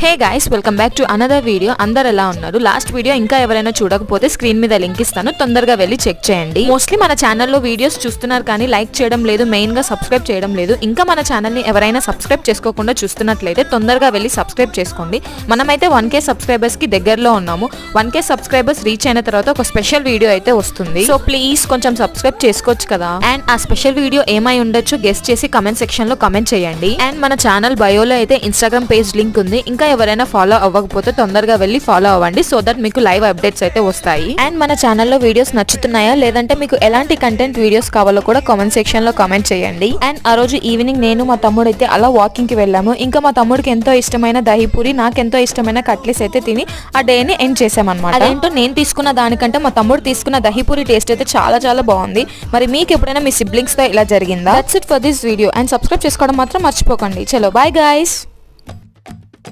Hey guys, welcome back to another video. అందరు ఎలా ఉన్నారు? లాస్ట్ వీడియో ఇంకా ఎవరైనా చూడకపోతే స్క్రీన్ మీద లింక్ ఇస్తాను, తొందరగా వెళ్ళి చెక్ చేయండి. మోస్ట్లీ మన ఛానల్లో వీడియోస్ చూస్తున్నారు కానీ లైక్ చేయడం లేదు, మెయిన్ గా సబ్స్క్రైబ్ చేయడం లేదు. ఇంకా మన ఛానల్ ని ఎవరైనా సబ్స్క్రైబ్ చేసుకోకుండా చూస్తున్నట్లయితే తొందరగా వెళ్ళి సబ్స్క్రైబ్ చేసుకోండి. మనమైతే 1K సబ్స్క్రైబర్స్ కి దగ్గరలో ఉన్నాము. 1K సబ్స్క్రైబర్స్ రీచ్ అయిన తర్వాత ఒక స్పెషల్ వీడియో అయితే వస్తుంది. సో ప్లీజ్ కొంచెం సబ్స్క్రైబ్ చేసుకోవచ్చు కదా. అండ్ ఆ స్పెషల్ వీడియో ఏమై ఉండొచ్చు గెస్ట్ చేసి కమెంట్ సెక్షన్ లో కమెంట్ చేయండి. అండ్ మన ఛానల్ బయోలో అయితే ఇన్స్టాగ్రామ్ పేజ్ లింక్ ఉంది. ఇంకా ఎవరైనా ఫాలో అవ్వకపోతే తొందరగా వెళ్ళి ఫాలో అవ్వండి, సో దట్ మీకు లైవ్ అప్డేట్స్ అయితే వస్తాయి. అండ్ మన ఛానల్లో వీడియోస్ నచ్చుతున్నాయా లేదంటే మీకు ఎలాంటి కంటెంట్ వీడియోస్ కావాలో కూడా కామెంట్ సెక్షన్ లో కామెంట్ చేయండి. అండ్ ఆ రోజు ఈవినింగ్ నేను మా తమ్ముడు అయితే అలా వాకింగ్ కి వెళ్ళాము. ఇంకా మా తమ్ముడికి ఎంతో ఇష్టమైన దహిపూరి, నాకెంతో ఇష్టమైన కట్లెస్ అయితే తిని ఆ డే ని ఎండ్ చేసామన్నమాట. అదేంటో నేను తీసుకున్న దానికంటే మా తమ్ముడు తీసుకున్న దహిపూరి టేస్ట్ అయితే చాలా చాలా బాగుంది. మరి మీకు ఎప్పుడైనా మీ సిబ్లింగ్స్ తో ఇలా జరిగిందా? That's it for this video. And subscribe చేసుకోవడం మాత్రం మర్చిపోకండి. చలో బాయ్ గైస్.